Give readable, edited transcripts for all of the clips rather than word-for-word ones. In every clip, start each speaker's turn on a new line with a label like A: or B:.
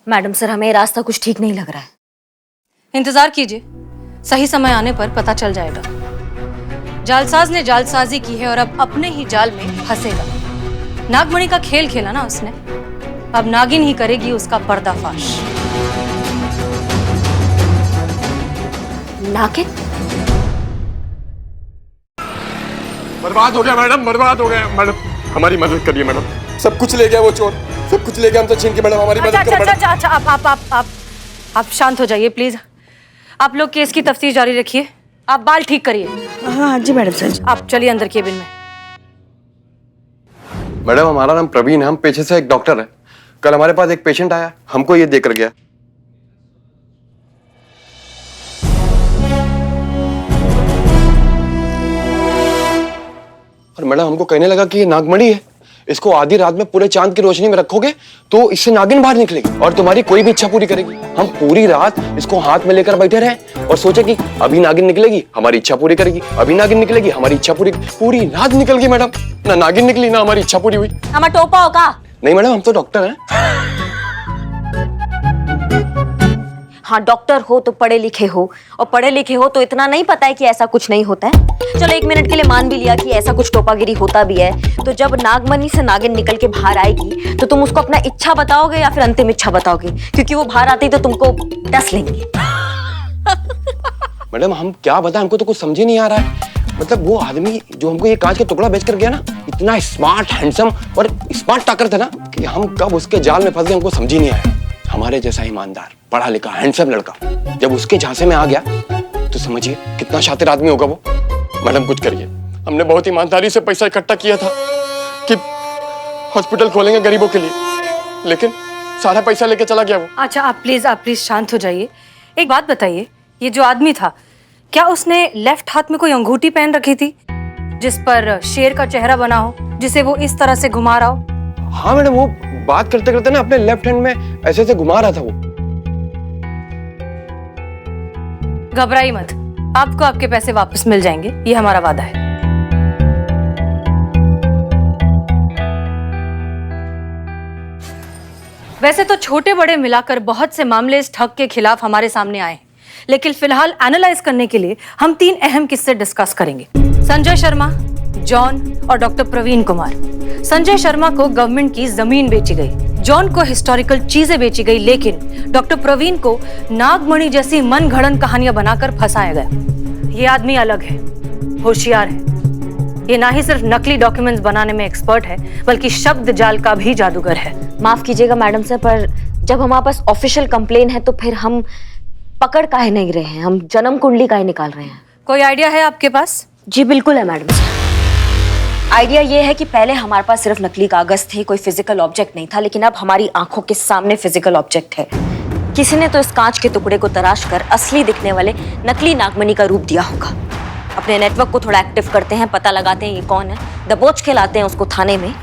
A: Madam sir, हमें रास्ता कुछ ठीक नहीं लग रहा है।
B: इंतजार कीजिए, सही समय आने पर पता चल जाएगा। जालसाज ने जालसाजी की है और अब अपने ही जाल में फंसेगा। नागमणि का खेल खेला ना उसने, अब नागिन ही करेगी उसका पर्दाफाश।
A: नागिन?
C: बर्बाद हो गया मैडम, बर्बाद हो गया मैडम। हमारी मदद करिए मैडम। सब कुछ ले गया वो चोर, सब कुछ ले गया हमसे छीन के। मैडम हमारी मदद करो मैडम।
B: अच्छा, आप शांत हो जाइए प्लीज। आप लोग केस की तफ्तीश जारी रखिए, आप बाल ठीक करिए।
D: हाँ जी मैडम सर।
B: आप चलिए अंदर केबिन में।
C: मैडम हमारा नाम प्रवीण है, हम पेशे से एक डॉक्टर है। कल हमारे पास एक पेशेंट आया, हमको ये देकर गया। और मैडम हमको कहने लगा कि ये नागमणि है, इसको आधी रात में पूरे चांद की रोशनी में रखोगे तो इससे नागिन बाहर निकलेगी और तुम्हारी कोई भी इच्छा पूरी करेगी। हम पूरी रात इसको हाथ में लेकर बैठे रहे और सोचे कि अभी नागिन निकलेगी, हमारी इच्छा पूरी करेगी, अभी नागिन निकलेगी, हमारी इच्छा पूरी। पूरी रात निकल गई मैडम, ना नागिन निकली ना हमारी इच्छा पूरी हुई।
A: हमारा टोपा होगा?
C: नहीं मैडम, हम तो डॉक्टर हैं।
A: हाँ, डॉक्टर हो तो पढ़े लिखे हो, और पढ़े लिखे हो तो इतना नहीं पता है कि ऐसा कुछ नहीं होता है। चलो एक मिनट के लिए मान भी लिया कि ऐसा कुछ टोपागिरी होता भी है, तो जब नागमणि से नागिन निकल के बाहर आएगी तो तुम उसको अपना इच्छा बताओगे या फिर अंतिम इच्छा बताओगे? क्योंकि वो बाहर आती तो तुमको डस लेंगे।
C: मैडम हम क्या बताएं, हमको तो कुछ समझ ही नहीं आ रहा है। मतलब वो आदमी जो हमको ये कांच का टुकड़ा बेच कर गया ना, इतना स्मार्ट, हैंडसम और स्मार्ट टाकर था ना कि हम कब उसके जाल में फंस गए हमको समझ ही नहीं आया। हमारे जैसा ईमानदार, पढ़ा लिखा, हैंडसम लड़का जब उसके झांसे में आ गया तो समझिए कितना शातिर आदमी होगा वो। मैडम कुछ करिए, हमने बहुत ईमानदारी से पैसा इकट्ठा किया था कि हॉस्पिटल खोलेंगे गरीबों के लिए, लेकिन सारा पैसा लेके चला गया वो।
B: अच्छा आप प्लीज शांत हो जाइए। एक बात बताइए, ये जो आदमी था क्या उसने लेफ्ट हाथ में कोई अंगूठी पहन रखी थी जिस पर शेर का चेहरा बना हो, जिसे वो इस तरह से घुमा रहा हो?
C: हाँ मैडम, वो बात करते करते ना अपने लेफ्ट हैंड में ऐसे ऐसे घुमा रहा था वो।
B: घबराइए मत, आपको आपके पैसे वापस मिल जाएंगे, ये हमारा वादा है। वैसे तो छोटे बड़े मिलाकर बहुत से मामले इस ठग के खिलाफ हमारे सामने आए हैं, लेकिन फिलहाल एनालाइज करने के लिए हम 3 अहम किस्से डिस्कस करेंगे। संजय शर्मा, जॉन और डॉक्टर प्रवीण कुमार। संजय शर्मा को गवर्नमेंट की जमीन बेची गई, जॉन को हिस्टोरिकल चीजें बेची गई, लेकिन डॉक्टर प्रवीण को नागमणि जैसी मनगढ़ंत कहानियां बनाकर फंसाया गया। ये आदमी अलग है, होशियार है। ये ना ही सिर्फ नकली डॉक्यूमेंट्स बनाने में एक्सपर्ट है, बल्कि शब्द जाल का भी जादूगर है।
A: माफ कीजिएगा मैडम सर, पर जब हमारे पास ऑफिशियल कंप्लेन है तो फिर हम पकड़ काहे नहीं रहे हैं, हम जन्म कुंडली काहे निकाल रहे हैं?
B: कोई आइडिया है आपके पास?
A: जी बिल्कुल है मैडम सर। आइडिया ये है कि पहले हमारे पास सिर्फ नकली कागज थे, कोई फिजिकल ऑब्जेक्ट नहीं था, लेकिन अब हमारी आंखों के सामने फिजिकल ऑब्जेक्ट है। किसी ने तो इस कांच के टुकड़े को तराश कर असली दिखने वाले नकली नागमणि का रूप दिया होगा। अपने नेटवर्क को थोड़ा एक्टिव करते हैं, पता लगाते हैं ये कौन है, दबोच के लाते हैं उसको थाने में,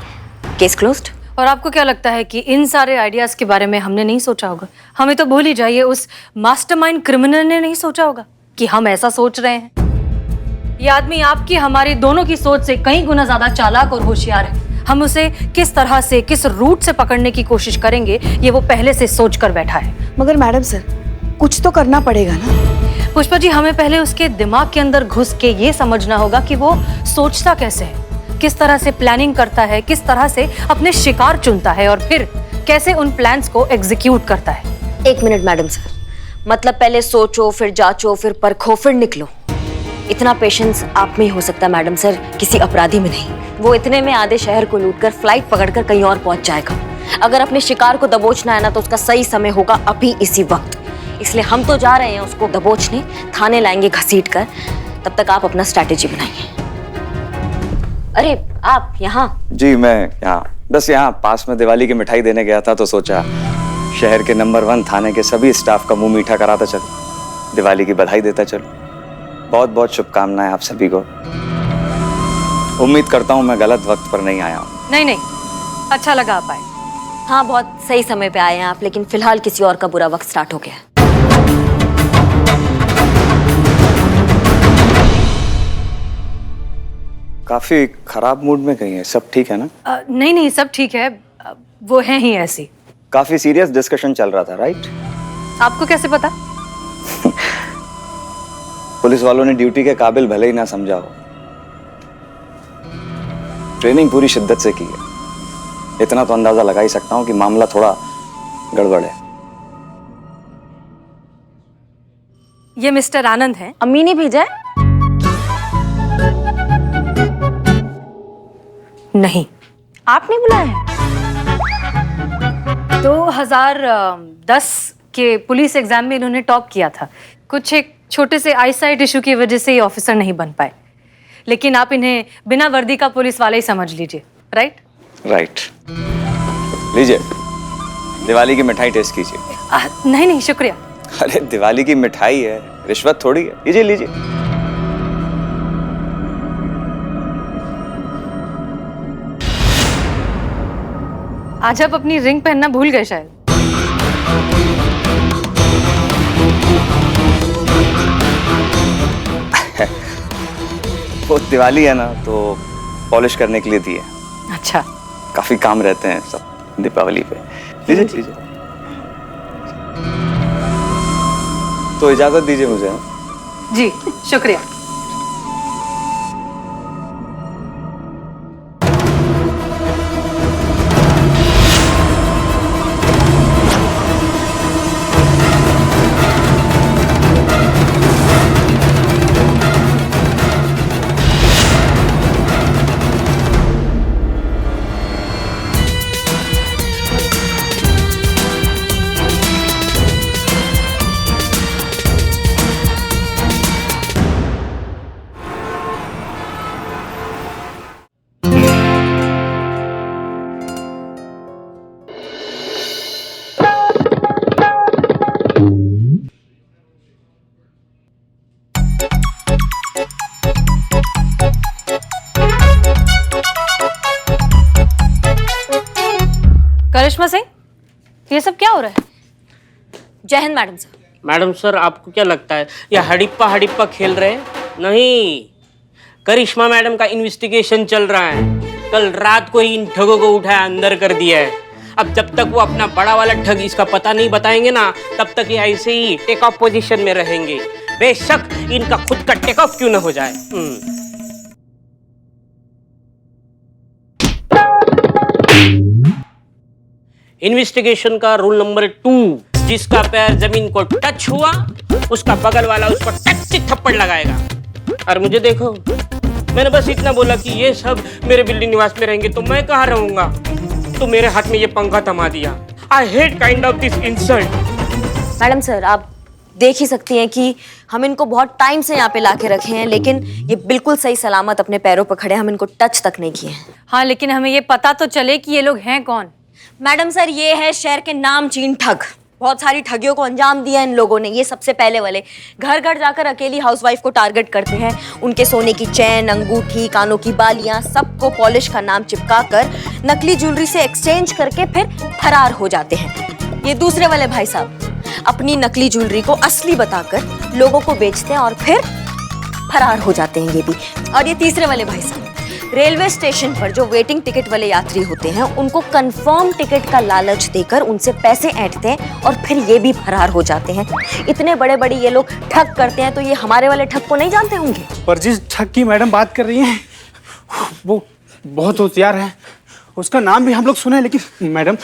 A: केस क्लोज्ड।
B: और आपको क्या लगता है कि इन सारे आइडियाज के बारे में हमने नहीं सोचा होगा? हमें तो भूल ही जाइए, उस मास्टरमाइंड क्रिमिनल ने नहीं सोचा होगा कि हम ऐसा सोच रहे हैं। ये आदमी आपकी हमारी दोनों की सोच से कई गुना ज्यादा चालाक और होशियार है। हम उसे किस तरह से, किस रूट से पकड़ने की कोशिश करेंगे, ये वो पहले से सोच कर बैठा है।
D: मगर मैडम सर, कुछ तो करना पड़ेगा ना।
B: पुष्पा जी, हमें पहले उसके दिमाग के अंदर घुस के ये समझना होगा कि वो सोचता कैसे है, किस तरह से प्लानिंग करता है, किस तरह से अपने शिकार चुनता है और फिर कैसे उन प्लान्स को एग्जीक्यूट करता है।
A: एक मिनट मैडम सर, मतलब पहले सोचो, फिर जांचो, फिर परखो, फिर निकलो। इतना पेशेंस आप में ही हो सकता है मैडम सर, किसी अपराधी में नहीं। वो इतने में आधे शहर को लूटकर फ्लाइट पकड़कर कहीं और पहुंच जाएगा। अगर अपने शिकार को दबोचना है ना, तो उसका सही समय होगा अभी इसी वक्त। इसलिए हम तो जा रहे हैं उसको दबोचने, थाने लाएंगे घसीट कर। तब तक आप अपना स्ट्रैटेजी बनाइए। अरे आप यहाँ?
E: जी मैं यहाँ, बस यहाँ पास में दिवाली की मिठाई देने गया था, तो सोचा शहर के नंबर 1 थाने के सभी स्टाफ का मुंह मीठा कराता चलो, दिवाली की बधाई देता चलो। बहुत बहुत शुभकामनाएं आप सभी को। उम्मीद करता हूँ मैं गलत वक्त पर नहीं आया हूँ।
B: नहीं, अच्छा लगा आप आए।
A: हाँ, बहुत सही समय पे आए हैं आप, लेकिन फिलहाल किसी और का बुरा वक्त स्टार्ट हो गया है।
E: काफी खराब मूड में गई है, सब ठीक है ना?
B: नहीं, सब ठीक है। वो है ही ऐसी।
E: काफी सीरियस डिस्कशन चल रहा था, राइट?
B: आपको कैसे पता?
E: पुलिस वालों ने ड्यूटी के काबिल भले ही ना समझा हो, ट्रेनिंग पूरी शिद्दत से की है। इतना तो अंदाजा लगा ही सकता हूं कि मामला थोड़ा गड़बड़ है।
B: ये मिस्टर आनंद हैं।
A: अम्मी ने भेजा है?
B: नहीं,
A: आपने बुलाया है?
B: 2010 के पुलिस एग्जाम में इन्होंने टॉप किया था। कुछ एक छोटे से आईसाइट इशू की वजह से ये ऑफिसर नहीं बन पाए, लेकिन आप इन्हें बिना वर्दी का पुलिस वाला ही समझ लीजिए, राइट?
E: राइट। लीजिए, दिवाली की मिठाई टेस्ट कीजिए।
B: नहीं नहीं, शुक्रिया।
E: अरे दिवाली की मिठाई है, रिश्वत थोड़ी है। लीजिए लीजिए।
B: आज आप अपनी रिंग पहनना भूल गए शायद।
E: वो दिवाली है ना, तो पॉलिश करने के लिए दी है।
B: अच्छा,
E: काफी काम रहते हैं सब दीपावली पे। लीजिए लीजिए। तो इजाजत दीजिए मुझे।
B: जी शुक्रिया। करिश्मा सिंह, ये सब क्या हो रहा है?
A: जय Hind madam sir.
F: Madam sir, आपको क्या लगता है ये हड़िप्पा हड़िप्पा खेल रहे हैं? नहीं, करिश्मा मैडम का इन्वेस्टिगेशन चल रहा है। कल रात को ही इन ठगों को उठाया अंदर कर दिया है। अब जब तक वो अपना बड़ा वाला ठग इसका पता नहीं बताएंगे ना, तब तक ये ऐसे ही टेक ऑफ पोजीशन में रहेंगे, बेशक इनका खुद का टेक ऑफ क्यों ना हो जाए। इन्वेस्टिगेशन का रूल नंबर 2, जिसका पैर जमीन को टच हुआ उसका बगल वाला उस पर टच थप्पड़ लगाएगा। और मुझे देखो, मैंने बस इतना बोला कि ये सब मेरे बिल्डिंग निवास में रहेंगे तो मैं कहाँ रहूंगा, तो मेरे हाथ में ये पंखा थमा दिया। I hate kind of this insult.
A: Madam sir, आप देख ही सकती हैं कि हम इनको बहुत टाइम से यहाँ पे लाके रखे हैं, लेकिन ये बिल्कुल सही सलामत अपने पैरों पर खड़े हैं। हम इनको टच तक नहीं किए हैं।
B: हाँ, लेकिन हमें ये पता तो चले कि ये लोग हैं कौन।
A: मैडम सर, ये है शहर के नामचीन ठग। बहुत सारी ठगियों को अंजाम दिया इन लोगों ने। ये सबसे पहले वाले घर घर जाकर अकेली हाउसवाइफ को टारगेट करते हैं। उनके सोने की चैन, अंगूठी, कानों की बालियां सबको पॉलिश का नाम चिपका कर नकली ज्वेलरी से एक्सचेंज करके फिर फरार हो जाते हैं। ये दूसरे वाले भाई साहब अपनी नकली ज्वेलरी को असली बताकर लोगों को बेचते हैं और फिर फरार हो जाते हैं ये भी। और ये तीसरे वाले भाई साहब रेलवे स्टेशन पर जो वेटिंग टिकट वाले यात्री होते हैं उनको कंफर्म टिकट का लालच देकर उनसे पैसे ऐंठते हैं और फिर ये भी फरार हो जाते हैं। इतने बड़े बड़े ये लोग ठग करते हैं, तो ये हमारे वाले ठग को नहीं जानते होंगे?
G: पर जिस ठग की मैडम बात कर रही हैं वो बहुत होशियार है। उसका नाम भी हम लोग सुने, लेकिन मैडम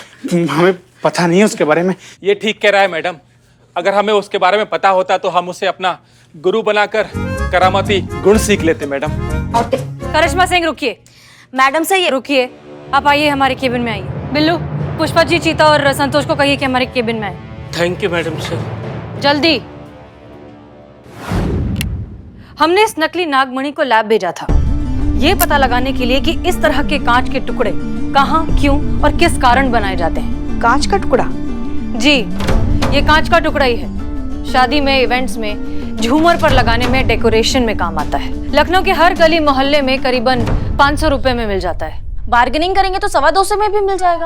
G: हमें पता नहीं है उसके बारे में।
H: ये ठीक कह रहा है मैडम। अगर हमें उसके बारे में पता होता तो हम उसे अपना गुरु बनाकर करामाती गुण सीख लेते मैडम।
B: करिश्मा सिंह रुकिए।
A: मैडम से ये
B: रुकिए, आप आइए हमारे केबिन में आइए। बिल्लू, पुष्पा जी, चीता और संतोष को कहिए कि हमारे केबिन में आए।
F: Thank you madam sir.
B: जल्दी। हमने इस नकली नागमणि को लैब भेजा था, ये पता लगाने के लिए कि इस तरह के कांच के टुकड़े कहाँ, क्यों और किस कारण बनाए जाते हैं।
D: कांच का टुकड़ा?
B: जी, ये कांच का टुकड़ा ही है। शादी में, इवेंट्स में, झूमर पर लगाने में, डेकोरेशन में काम आता है। लखनऊ के हर गली मोहल्ले में करीबन 500 रुपए में मिल जाता है।
A: बार्गेनिंग करेंगे तो 225 में भी मिल जाएगा।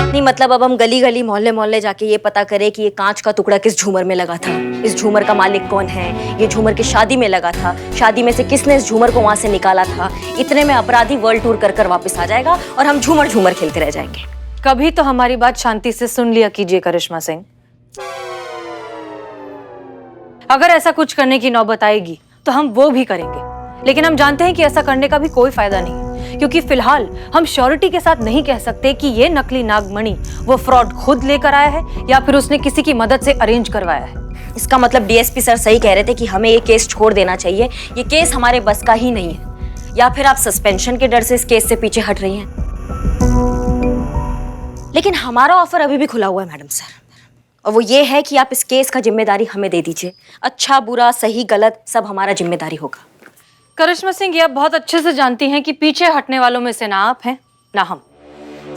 A: नहीं मतलब अब हम गली गली मोहल्ले मोहल्ले जाके ये पता करें कि ये कांच का टुकड़ा किस झूमर में लगा था, इस झूमर का मालिक कौन है, ये झूमर की शादी में लगा था, शादी में से किसने इस झूमर को वहां से निकाला था। इतने में अपराधी वर्ल्ड टूर कर कर वापस आ जाएगा और हम झूमर झूमर खेलते रह जाएंगे।
B: कभी तो हमारी बात शांति से सुन लिया कीजिए करिश्मा सिंह। अगर ऐसा कुछ करने की नौबत आएगी तो हम वो भी करेंगे, लेकिन हम जानते हैं कि ऐसा करने का भी कोई फायदा नहीं है, क्योंकि फिलहाल हम श्योरिटी के साथ नहीं कह सकते कि ये नकली नागमणि वो फ्रॉड खुद लेकर आया है या फिर उसने किसी की मदद से अरेंज करवाया है।
A: इसका मतलब डीएसपी सर सही कह रहे थे कि हमें ये केस छोड़ देना चाहिए, ये केस हमारे बस का ही नहीं है। या फिर आप सस्पेंशन के डर से इस केस से पीछे हट रही हैं? लेकिन हमारा ऑफर अभी भी खुला हुआ है मैडम सर, और वो ये है कि आप इस केस का जिम्मेदारी हमें दे दीजिए। अच्छा बुरा सही गलत सब हमारा जिम्मेदारी होगा।
B: करिश्मा सिंह, ये आप बहुत अच्छे से जानती हैं कि पीछे हटने वालों में से ना आप हैं ना हम।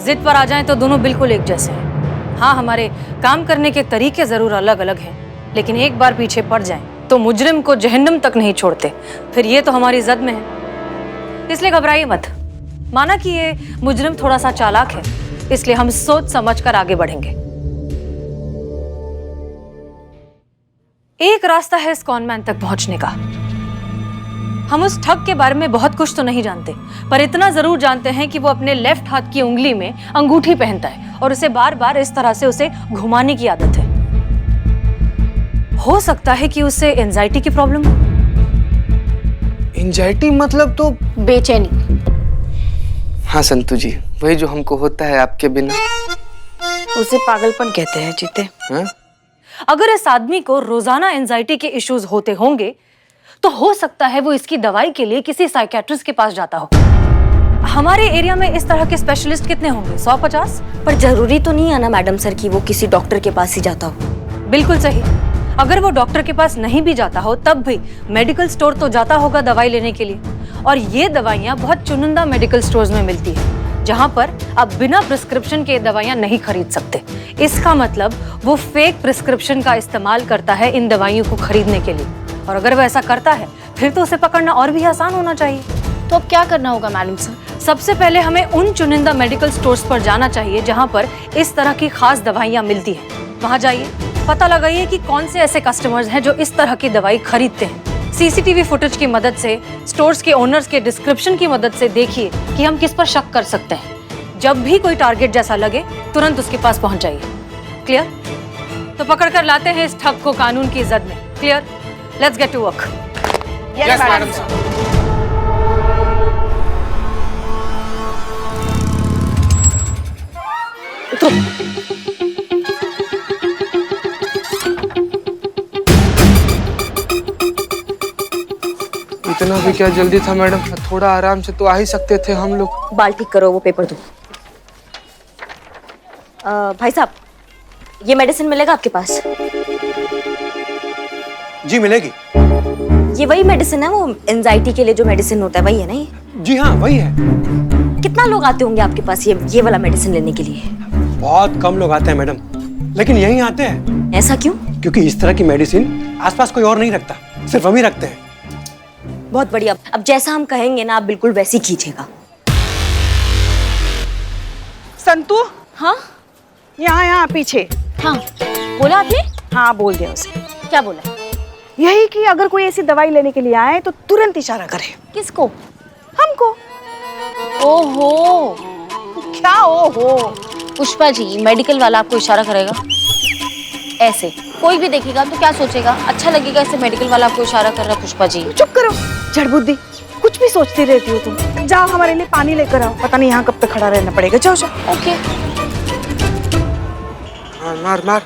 B: जिद पर आ जाएं तो दोनों बिल्कुल एक जैसे हैं। हाँ, हमारे काम करने के तरीके जरूर अलग अलग हैं, लेकिन एक बार पीछे पड़ जाएं तो मुजरिम को जहन्नम तक नहीं छोड़ते। फिर ये तो हमारी जद में है, इसलिए घबराइए मत। माना कि ये मुजरिम थोड़ा सा चालाक है, इसलिए हम सोच समझ कर आगे बढ़ेंगे। एक रास्ता है इस कॉनमैन तक पहुंचने का। हम उस ठग के बारे में बहुत कुछ तो नहीं जानते, पर इतना जरूर जानते हैं कि वो अपने लेफ्ट हाथ की उंगली में अंगूठी पहनता है और उसे बार बार इस तरह से उसे घुमाने की आदत है। हो सकता है कि उसे एंजाइटी की प्रॉब्लम हो।
I: एंजाइटी मतलब तो
A: बेचैनी।
I: हाँ संतू जी, वही जो हमको होता है आपके बिना।
D: उसे पागलपन कहते हैं जीते।
I: हाँ?
B: अगर इस आदमी को रोजाना एंजाइटी के इश्यूज होते होंगे तो हो सकता है वो इसकी दवाई के लिए किसी साइकियाट्रिस्ट के पास जाता हो। हमारे एरिया में इस तरह के स्पेशलिस्ट कितने होंगे? 100-50?
A: पर जरूरी तो नहीं है ना मैडम सर कि वो किसी डॉक्टर के पास ही जाता हो।
B: बिल्कुल सही। अगर वो डॉक्टर के पास नहीं भी जाता हो तब भी मेडिकल स्टोर तो जाता होगा दवाई लेने के लिए, और ये दवाइयाँ बहुत चुनिंदा मेडिकल स्टोर्स में मिलती है जहाँ पर आप बिना प्रिस्क्रिप्शन के दवाइयाँ नहीं खरीद सकते। इसका मतलब वो फेक प्रिस्क्रिप्शन का इस्तेमाल करता है इन दवाइयों को खरीदने के लिए, और अगर वो ऐसा करता है फिर तो उसे पकड़ना और भी आसान होना चाहिए।
A: तो अब क्या करना होगा मैडम सर?
B: सबसे पहले हमें उन चुनिंदा मेडिकल स्टोर्स पर जाना चाहिए जहां पर इस तरह की खास दवाइयां मिलती हैं। वहां जाइए, पता लगाइए कि कौन से ऐसे कस्टमर्स हैं जो इस तरह की दवाई खरीदते हैं। सीसीटीवी फुटेज की मदद से, स्टोर्स के ओनर्स के डिस्क्रिप्शन की मदद से देखिए कि हम किस पर शक कर सकते हैं। जब भी कोई टारगेट जैसा लगे तुरंत उसके पास पहुंच जाइए। क्लियर? तो पकड़ कर लाते हैं इस ठग को कानून की जद में। Clear? Let's get to work.
I: Yes madam साहब। इतना भी क्या जल्दी था मैडम? थोड़ा आराम से तो आ ही सकते थे हम लोग।
A: बाल ठीक करो, वो पेपर दो। भाई साहब, ये मेडिसिन मिलेगा आपके पास?
C: जी मिलेगी।
A: ये वही मेडिसिन है, वो एंजाइटी के लिए जो मेडिसिन होता है वही है ना ये?
C: जी हाँ वही है।
A: कितना लोग आते होंगे आपके पास ये वाला मेडिसिन लेने के लिए?
J: बहुत कम लोग आते हैं मैडम, लेकिन यहीं आते हैं।
A: ऐसा क्यों?
J: क्योंकि इस तरह की मेडिसिन आसपास कोई और नहीं रखता, सिर्फ हम ही रखते हैं।
A: बहुत बढ़िया। अब जैसा हम कहेंगे ना आप बिल्कुल वैसे ही कीजिएगा।
D: संतू,
A: हाँ
D: यहाँ पीछे।
A: हाँ, बोला आपने?
D: हाँ बोल दिया उसे।
A: क्या बोला?
D: यही कि अगर कोई ऐसी दवाई लेने के लिए आए तो तुरंत इशारा करे।
A: किसको?
D: हमको।
A: ओहो,
D: क्या ओहो?
A: पुष्पा जी, मेडिकल वाला आपको इशारा करेगा ऐसे? कोई भी देखेगा तो क्या सोचेगा? अच्छा लगेगा ऐसे मेडिकल वाला आपको इशारा कर रहा है? पुष्पा जी
D: चुप करो, जड़ बुद्धि, कुछ भी सोचती रहती हो तुम। जाओ हमारे लिए पानी लेकर आओ, पता नहीं यहाँ कब तक खड़ा रहना पड़ेगा। जाओ जाओ।
A: ओके।
I: मार मार मार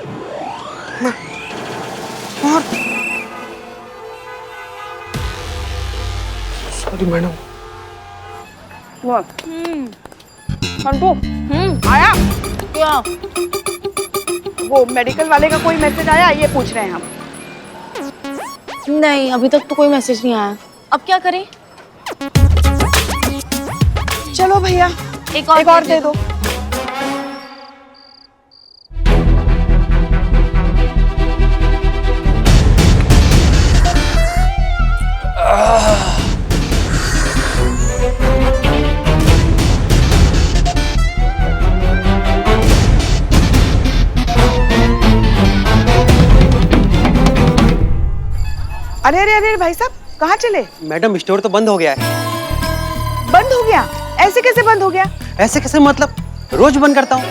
I: मार। Sorry madam.
D: संतू, आया
A: क्या?
D: वो मेडिकल वाले का कोई मैसेज आया, ये पूछ रहे हैं हम।
A: नहीं, अभी तक तो कोई मैसेज नहीं आया। अब क्या करें?
D: चलो भैया,
A: एक
D: और दे दो। अरे अरे भाई साहब, कहाँ चले?
J: मैडम स्टोर तो बंद हो गया है।
D: बंद हो गया? ऐसे कैसे बंद हो गया?
J: ऐसे कैसे मतलब? रोज बंद करता हूँ।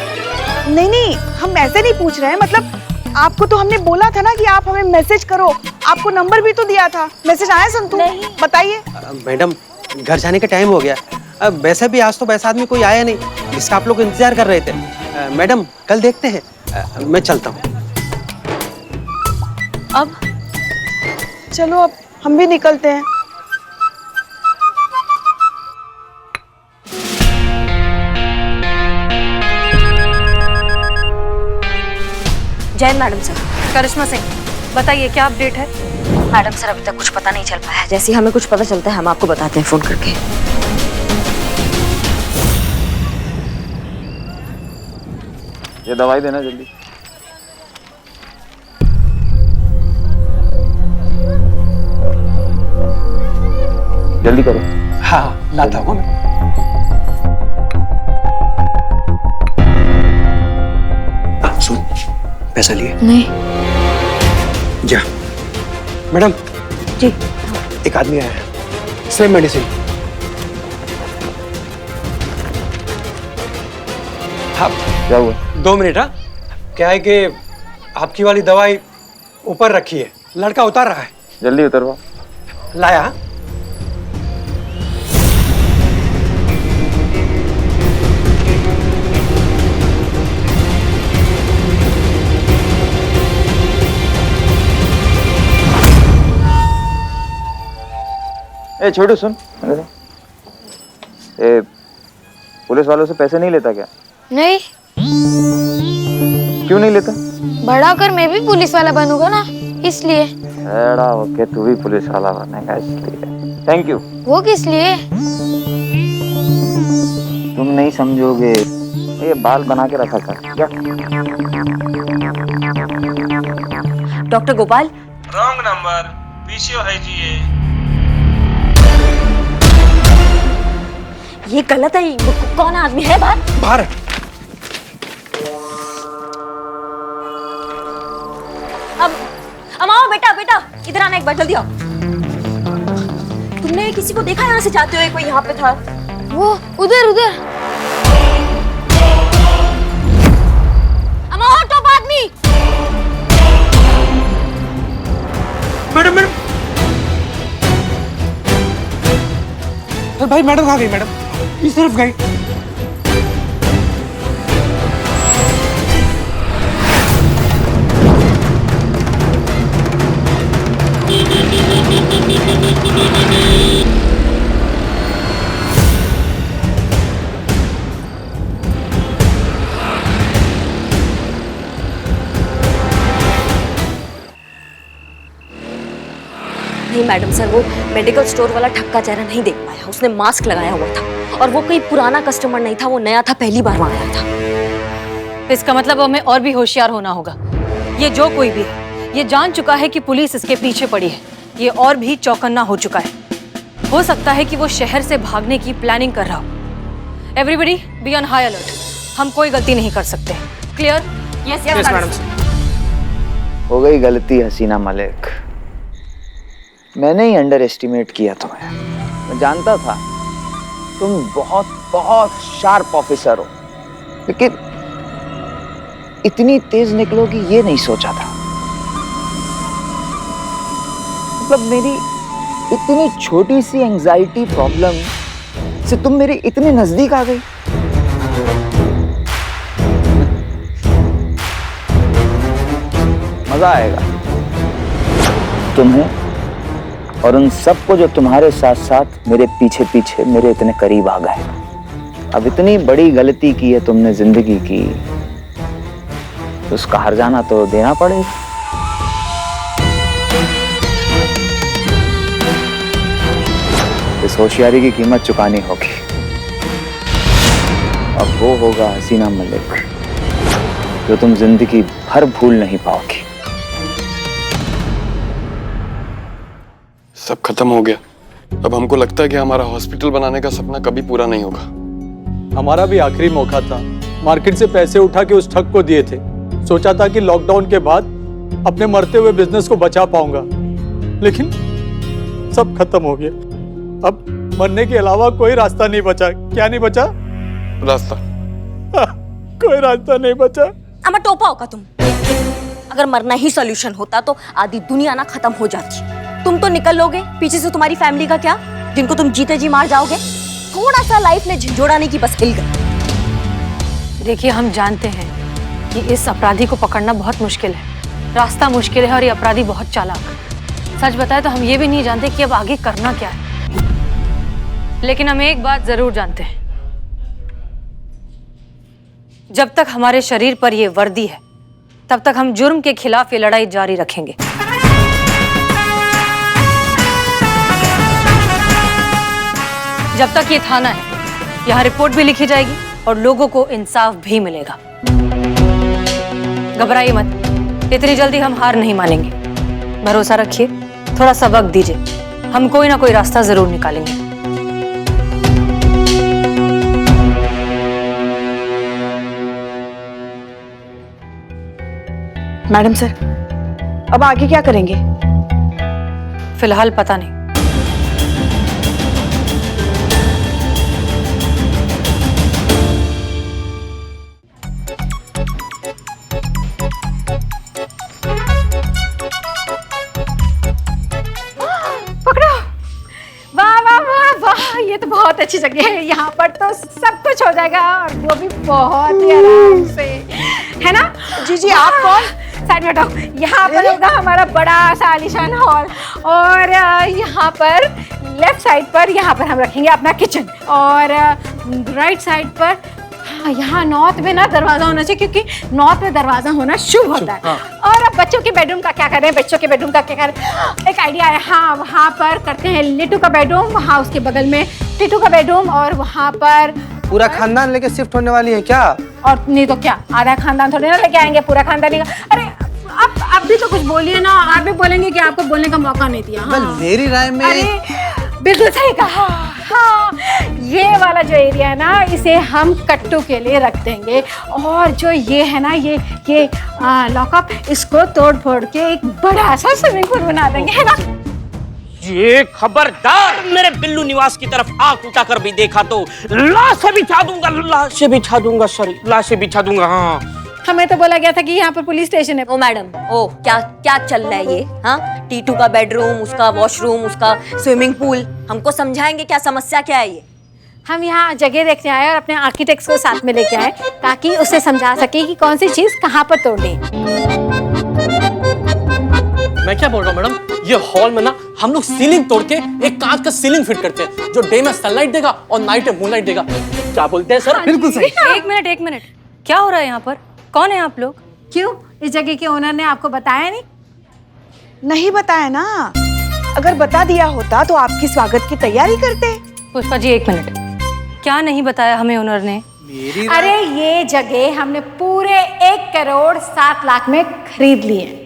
D: नहीं नहीं, हम ऐसे नहीं पूछ रहे हैं, मतलब आपको तो हमने बोला था ना कि आप हमें मैसेज करो, आपको नंबर भी तो दिया था। मैसेज आया संतू? बताइए।
J: मैडम घर जाने का टाइम हो गया। वैसे भी आज तो वैसा आदमी कोई आया नहीं जिसका आप लोग इंतजार कर रहे थे। मैडम कल देखते हैं। मैं चलता हूँ।
D: अब चलो, अब हम भी निकलते हैं।
A: जय मैडम सर।
B: करिश्मा सिंह, बताइए क्या अपडेट है?
A: मैडम सर अभी तक कुछ पता नहीं चल पाया है। जैसे ही हमें कुछ पता चलता है हम आपको बताते हैं फोन करके।
E: ये दवाई देना जल्दी। जल्दी करो।
J: हाँ लाता हूँ मैं। सुन, पैसा लिए?
A: नहीं।
J: जा। मैडम
A: जी।
J: एक आदमी आया है, सेम मेडिसिन। हाँ
E: क्या हुआ?
J: 2 मिनट। हाँ क्या है कि आपकी वाली दवाई ऊपर रखी है, लड़का उतार रहा है।
E: जल्दी उतरवा।
J: लाया।
E: ए छोटू सुन, ए पुलिस वालों से पैसे नहीं लेता क्या?
K: नहीं।
E: क्यों नहीं लेता?
K: बड़ा होकर मैं भी पुलिस वाला बनूंगा ना, इसलिए।
E: बड़ा होके तू भी पुलिस वाला बनेगा इसलिए। Thank you.
K: वो किस लिए?
E: तुम नहीं समझोगे। ये बाल बना के रखा था क्या?
A: Doctor Gopal.
L: Wrong number, PCO है जी
A: ये गलत है। कौन आदमी है बाहर?
J: बाहर।
A: अब आओ बेटा, बेटा इधर आना एक बार, जल्दी आओ। तुमने किसी को देखा यहाँ से जाते हुए? कोई यहाँ पे था?
K: वो उधर उधर।
A: अम्मा और टॉप आदमी।
J: Madam madam. भाई मैडम कहाँ गई? मैडम इस तरफ गई।
A: नहीं मैडम सर, वो मेडिकल स्टोर वाला ठग का चेहरा नहीं देख पाया। उसने मास्क लगाया हुआ था और वो कोई पुराना कस्टमर नहीं था, वो नया था, पहली बार वहां आया था।
B: इसका मतलब हमें और भी होशियार होना होगा। ये जो कोई भी है, ये जान चुका है कि पुलिस इसके पीछे पड़ी है। ये और भी चौकन्ना हो चुका है। हो सकता है कि वो शहर से भागने की प्लानिंग कर रहा हो। Everybody be on high alert. हम कोई गलती नहीं कर सकते। क्लियर?
A: Yes
J: madam.
E: हो गई गलती हसीना मलिक। मैंने ही अंडर एस्टिमेट किया तुम्हें। मैं जानता था तुम बहुत बहुत शार्प ऑफिसर हो, लेकिन इतनी तेज निकलोगी ये नहीं सोचा था। मतलब मेरी इतनी छोटी सी एंजाइटी प्रॉब्लम से तुम मेरे इतने नजदीक आ गई। मजा आएगा तुम्हें और उन सबको जो तुम्हारे साथ साथ मेरे पीछे पीछे मेरे इतने करीब आ गए। अब इतनी बड़ी गलती की है तुमने जिंदगी की, तो उसका हर्जाना तो देना पड़ेगा। इस होशियारी की कीमत चुकानी होगी। अब वो होगा हसीना मलिक जो तुम जिंदगी भर भूल नहीं पाओगी।
C: सब खत्म हो गया। अब हमको लगता है कि हमारा हॉस्पिटल बनाने का सपना कभी पूरा नहीं होगा।
M: हमारा भी आखिरी मौका था। मार्केट से पैसे उठा के उस ठग को दिए थे। सोचा था कि लॉकडाउन के बाद अपने मरते हुए बिजनेस को बचा पाऊंगा, लेकिन सब खत्म हो गया। अब मरने के अलावा कोई रास्ता नहीं बचा। क्या नहीं बचा?
C: रास्ता।
M: कोई रास्ता नहीं बचा।
A: अमा टोपा होगा तुम। अगर मरना ही सॉल्यूशन होता तो आधी दुनिया ना खत्म हो जाती। तुम तो निकल लोगे, पीछे से तुम्हारी फैमिली का क्या, जिनको तुम जीते जी मार जाओगे। थोड़ा सा लाइफ में झंझोड़ाने की बस हिल गई।
B: देखिए, हम जानते हैं कि इस अपराधी को पकड़ना बहुत मुश्किल है, रास्ता मुश्किल है और ये अपराधी बहुत चालाक। सच बताए तो हम ये भी नहीं जानते कि अब आगे करना क्या है। लेकिन हम एक बात जरूर जानते हैं, जब तक हमारे शरीर पर ये वर्दी है तब तक हम जुर्म के खिलाफ ये लड़ाई जारी रखेंगे। जब तक ये थाना है, यहाँ रिपोर्ट भी लिखी जाएगी और लोगों को इंसाफ भी मिलेगा। घबराइए मत, इतनी जल्दी हम हार नहीं मानेंगे। भरोसा रखिए, थोड़ा सा वक्त दीजिए, हम कोई ना कोई रास्ता जरूर निकालेंगे।
D: मैडम सर, अब आगे क्या करेंगे?
B: फिलहाल पता नहीं।
N: पकड़ो। वाह वाह वाह वाह, ये तो बहुत अच्छी जगह है। यहाँ पर तो सब कुछ हो जाएगा और वो भी बहुत ही आराम से, है ना?
D: जी जी, आप कौन?
N: साइड में हटो। यहाँ पर होगा हमारा बड़ा सा आलीशान हॉल और यहाँ पर लेफ्ट साइड पर यहाँ पर हम रखेंगे अपना किचन और राइट साइड पर हाँ, यहाँ नॉर्थ में ना दरवाजा होना चाहिए क्योंकि नॉर्थ में दरवाजा होना शुभ होता है। और अब बच्चों के बेडरूम का क्या करें? बच्चों के बेडरूम का क्या करें? एक आइडिया है, हाँ वहाँ पर करते हैं लिट्टू का बेडरूम, वहाँ उसके बगल में टिटू का बेडरूम और वहाँ पर
J: पूरा खानदान लेके शिफ्ट होने वाली है क्या?
N: और नहीं तो क्या, आधा खानदान थोड़ी ना लेके आएंगे, पूरा खानदान ही। अरे अब भी तो कुछ बोलिए ना, आप भी बोलेंगे कि आपको बोलने का मौका नहीं दिया। हाँ।
J: मेरी राय में
N: अरे बिल्कुल सही कहा। हाँ, ये वाला जो एरिया है ना, इसे हम कट्टू के लिए रख देंगे और जो ये है ना, ये लॉकअप, इसको तोड़ फोड़ के एक बड़ा सा स्विमिंग पूल बना देंगे, है ना?
F: ये खबरदार मेरे बिल्लू निवास की तरफ आंख उठाकर भी देखा तो लाशें बिछा दूंगा, लाशें बिछा दूंगा, सॉरी लाशें बिछा दूंगा। हाँ,
N: हमें तो बोला गया था कि यहाँ पर पुलिस स्टेशन है।
A: ओ मैडम, ओ क्या क्या चल रहा है ये? हाँ, टीटू का बेडरूम, उसका वॉशरूम, उसका स्विमिंग पूल, हमको समझाएंगे क्या समस्या क्या है ये?
N: हम यहाँ जगह देखने आए और अपने आर्किटेक्ट्स को साथ में लेके आए ताकि उसे समझा सके कि कौन सी चीज कहाँ पर तोड़नी।
M: मैं क्या बोल रहा हूँ मैडम, ये हॉल में ना हम लोग सीलिंग तोड़ के एक कांच का सीलिंग फिट करते हैं जो डे में सनलाइट देगा और नाइट में मूनलाइट देगा। क्या बोलते हैं सर?
B: बिल्कुल सही। एक मिनट, क्या हो रहा है यहाँ पर? कौन है आप लोग?
N: क्यों, इस जगह के ओनर ने आपको बताया नहीं?
D: नहीं बताया ना, अगर बता दिया होता तो आपकी स्वागत की तैयारी करते।
B: पुष्पा जी, एक मिनट, क्या नहीं बताया हमें ओनर ने?
N: अरे ये जगह हमने पूरे 1 करोड़ 7 लाख में खरीद ली है।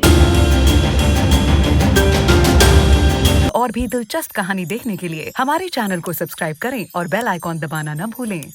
O: और भी दिलचस्प कहानी देखने के लिए हमारे चैनल को सब्सक्राइब करें और बेल आइकॉन दबाना न भूलें।